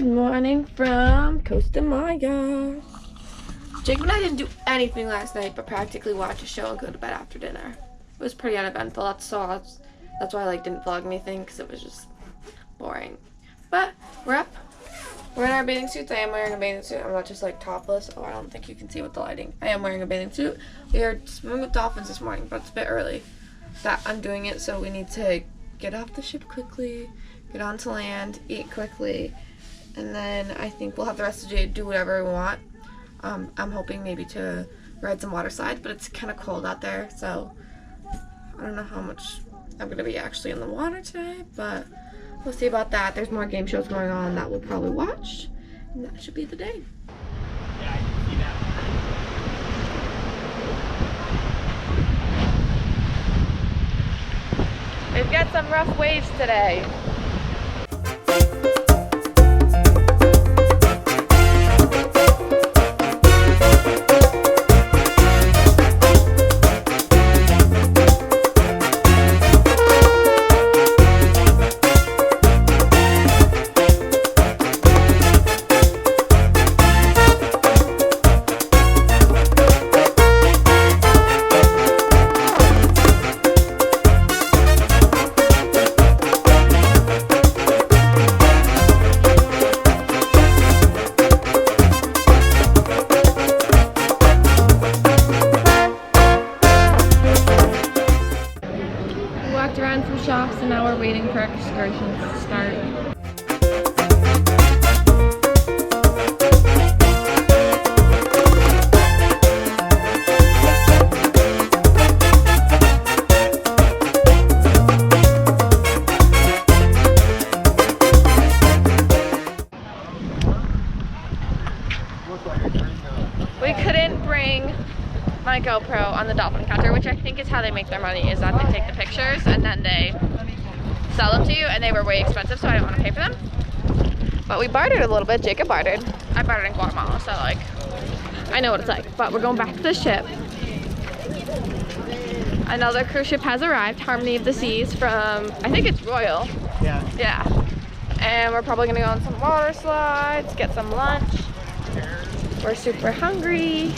Good morning from Costa Maya. Jacob and I didn't do anything last night but practically watch a show and go to bed after dinner. It was pretty uneventful. That's why I didn't vlog anything, because it was just boring. But we're up. We're in our bathing suits. I am wearing a bathing suit. I'm not just like topless. Oh, I don't think you can see with the lighting. I am wearing a bathing suit. We are swimming with dolphins this morning, but it's a bit early that I'm doing it, so we need to get off the ship quickly, get onto land, eat quickly, and then I think we'll have the rest of the day to do whatever we want. I'm hoping maybe to ride some water slides, but it's kind of cold out there, so I don't know how much I'm going to be actually in the water today, but we'll see about that. There's more game shows going on that we'll probably watch, and that should be the day. Yeah, I can see that. We've got some rough waves today. Around some shops, and now we're waiting for excursions to start. We couldn't bring my GoPro on the dolphin counter, which I think is how they make their money, is that they take the pictures and then they sell them to you, and they were way expensive, so I didn't want to pay for them. But we bartered a little bit. Jacob bartered. I bartered in Guatemala, so like, I know what it's like. But we're going back to the ship. Another cruise ship has arrived, Harmony of the Seas from, I think it's Royal. Yeah. Yeah. And we're probably gonna go on some water slides, get some lunch. We're super hungry.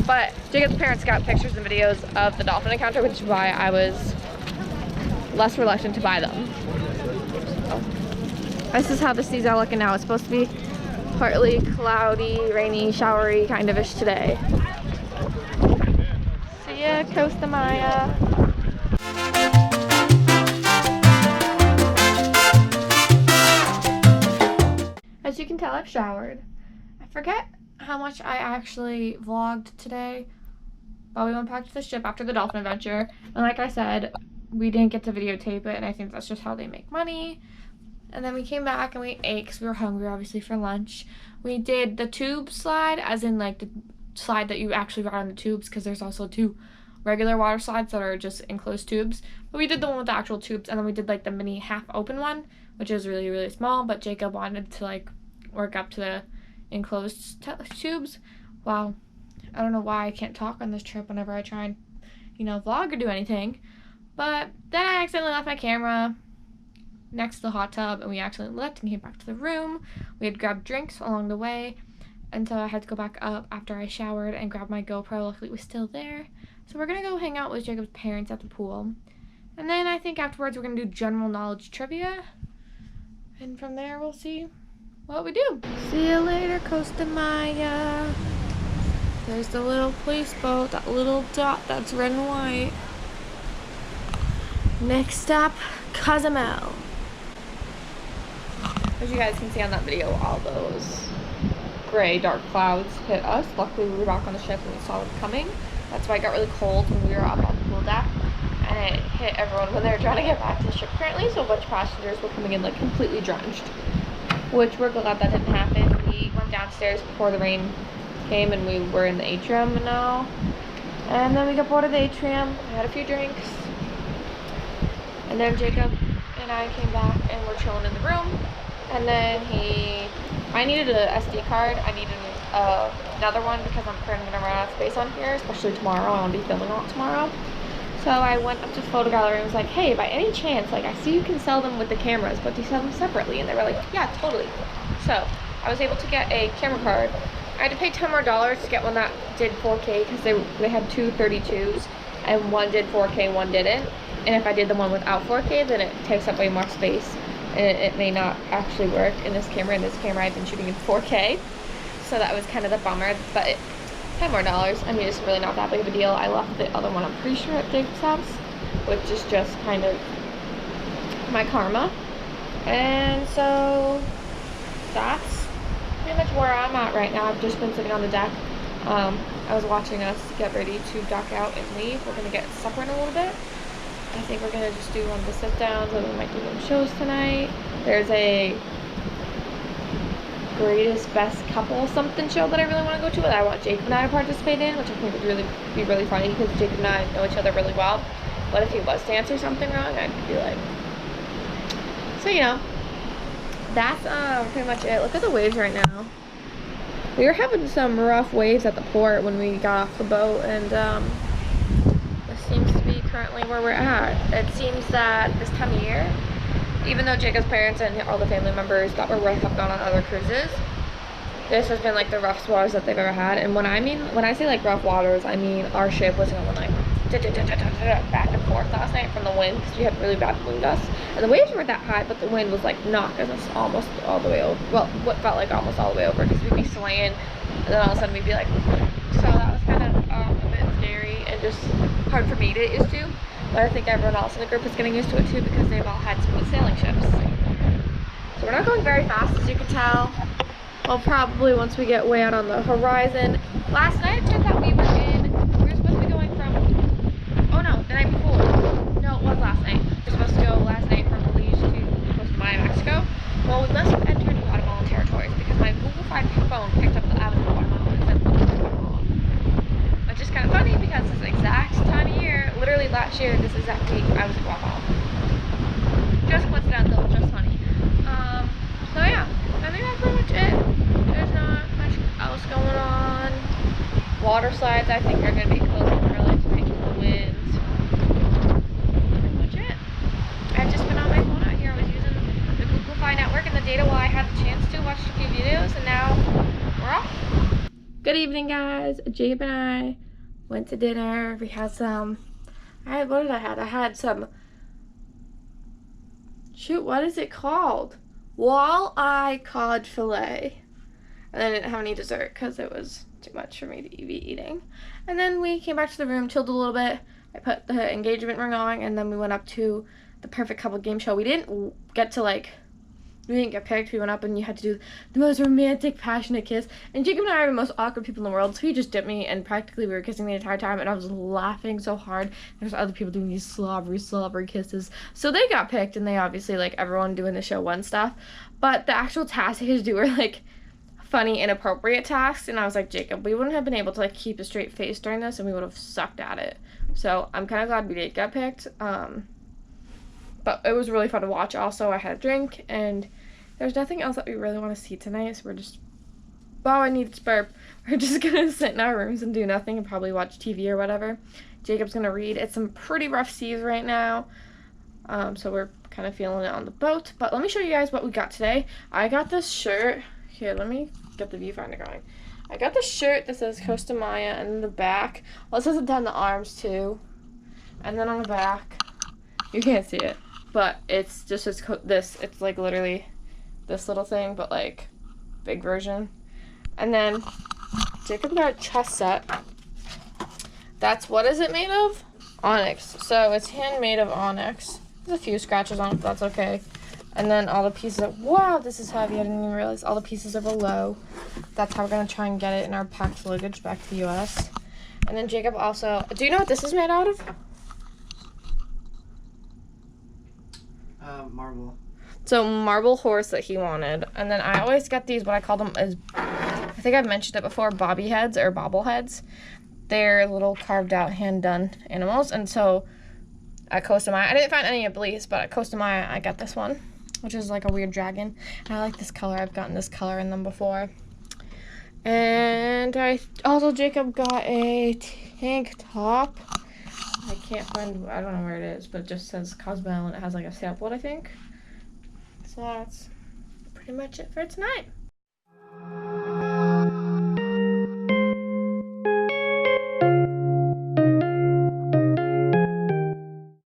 But Jacob's parents got pictures and videos of the dolphin encounter, which is why I was less reluctant to buy them. So, this is how the seas are looking now. It's supposed to be partly cloudy, rainy, showery kind of ish today. See ya, Costa Maya. As you can tell, I've showered. I forget how much I actually vlogged today, but we went back to the ship after the dolphin adventure, and like I said, we didn't get to videotape it, and I think that's just how they make money. And then we came back and we ate because we were hungry, obviously, for lunch. We did the tube slide, as in like the slide that you actually ride on the tubes, because there's also 2 regular water slides that are just enclosed tubes, but we did the one with the actual tubes, and then we did like the mini half open one, which is really, really small, but Jacob wanted to like work up to the enclosed tubes. Wow, I don't know why I can't talk on this trip whenever I try and, vlog or do anything. But then I accidentally left my camera next to the hot tub, and we accidentally left and came back to the room. We had grabbed drinks along the way, and so I had to go back up after I showered and grab my GoPro. Luckily it was still there. So we're gonna go hang out with Jacob's parents at the pool, and then I think afterwards we're gonna do general knowledge trivia, and from there we'll see what we do. See you later, Costa Maya. There's the little police boat, that little dot that's red and white. Next stop, Cozumel. As you guys can see on that video, all those gray, dark clouds hit us. Luckily, we were back on the ship and we saw it coming. That's why it got really cold when we were up on the pool deck. And it hit everyone when they were trying to get back to the ship currently, so a bunch of passengers were coming in like completely drenched, which we're glad that didn't happen. We went downstairs before the rain came, and we were in the atrium now. And then we got boarded the atrium, had a few drinks, and then Jacob and I came back and we're chilling in the room. And then I needed an SD card. I needed another one because I'm currently gonna run out of space on here, especially tomorrow. I want to be filming on tomorrow. So I went up to the photo gallery and was like, hey, by any chance, like, I see you can sell them with the cameras, but do you sell them separately? And they were like, yeah, totally. So I was able to get a camera card. I had to pay $10 more to get one that did 4K because they had two 32s and one did 4K, one didn't. And if I did the one without 4K, then it takes up way more space and it may not actually work in this camera. In this camera, I've been shooting in 4K, so that was kind of the bummer. But $10 more. I mean, it's really not that big of a deal. I left the other one, I'm pretty sure, at Jacob's house, which is just kind of my karma. And so that's pretty much where I'm at right now. I've just been sitting on the deck. I was watching us get ready to dock out and leave. We're gonna get supper in a little bit. I think we're gonna just do one of the sit downs, and we might do some shows tonight. There's a greatest best couple something show that I really want to go to, that I want Jacob and I to participate in, which I think would really be really funny because Jacob and I know each other really well. But if he was to answer something wrong, I'd be like, so you know, that's pretty much it. Look at the waves right now. We were having some rough waves at the port when we got off the boat, and this seems to be currently where we're at. It seems that this time of year, even though Jacob's parents and all the family members that were with have gone on other cruises, this has been like the roughest waters that they've ever had. And when I say like rough waters, I mean our ship was going like back and forth last night from the wind because we had really bad wind gusts. And the waves weren't that high, but the wind was like knocking us almost all the way over. Well, what felt like almost all the way over because we'd be swaying, and then all of a sudden we'd be like, so that was kind of a bit scary and just hard for me to get used to. But I think everyone else in the group is getting used to it too because they've all had smooth sailing ships. So we're not going very fast, as you can tell. Well, probably once we get way out on the horizon. Last night it turns out we were supposed to be going from, oh no, the night before. No, it was last night. We were supposed to go last night from Belize to Costa Maya, Mexico. Well, we must have entered Guatemalan territories because my Google Find phone picked up that I was in Guatemala and said Guatemala. Which is kind of funny because this exact time of year, literally last year, this exact week, I was in Guatemala. Just coincidental, just funny. So yeah, I think that's pretty much it. There's not much else going on. Waterslides, I think, are going to be closing early to make the winds. Pretty much it. I've just been on my phone out here. I was using the Google Fi network and the data while I had the chance to watch a few videos, and now we're off. Good evening, guys. Jacob and I went to dinner. We had some, what did I have? I had some, shoot, what is it called? Walleye cod fillet. And then I didn't have any dessert because it was too much for me to be eating. And then we came back to the room, chilled a little bit. I put the engagement ring on, and then we went up to the Perfect Couple game show. We didn't get picked. We went up and you had to do the most romantic, passionate kiss. And Jacob and I are the most awkward people in the world, so he just dipped me, and practically we were kissing the entire time, and I was laughing so hard. There's other people doing these slobbery kisses. So they got picked, and they obviously, like, everyone doing the show won stuff. But the actual tasks they had to do were, like, funny, inappropriate tasks, and I was like, Jacob, we wouldn't have been able to, like, keep a straight face during this, and we would have sucked at it. So I'm kind of glad we did get picked. But it was really fun to watch. Also, I had a drink, and there's nothing else that we really want to see tonight, so we're just, wow, I need to burp. We're just gonna sit in our rooms and do nothing and probably watch TV or whatever. Jacob's gonna read. It's some pretty rough seas right now, so we're kind of feeling it on the boat. But let me show you guys what we got today. I got this shirt. Here, let me get the viewfinder going. I got this shirt that says Costa Maya, and in the back, well, it says it down the arms too, and then on the back, you can't see it, but it's just this. It's like literally this little thing, but like big version. And then Jacob got a chest set. That's, what is it made of? Onyx. So it's handmade of onyx. There's a few scratches on it, but that's okay. And then all the pieces are, wow, this is heavy. I didn't even realize all the pieces are below. That's how we're gonna try and get it in our packed luggage back to the US. And then Jacob also, do you know what this is made out of? Marble. So marble horse that he wanted. And then I always get these, what I call them is, I think I've mentioned it before, bobby heads or bobbleheads. They're little carved out, hand done animals. And so at Costa Maya, I didn't find any at Belize, but at Costa Maya I got this one, which is like a weird dragon. And I like this color. I've gotten this color in them before. And Jacob got a tank top. I can't find, I don't know where it is, but it just says Cosmo and it has like a sailboat, I think. So that's pretty much it for tonight.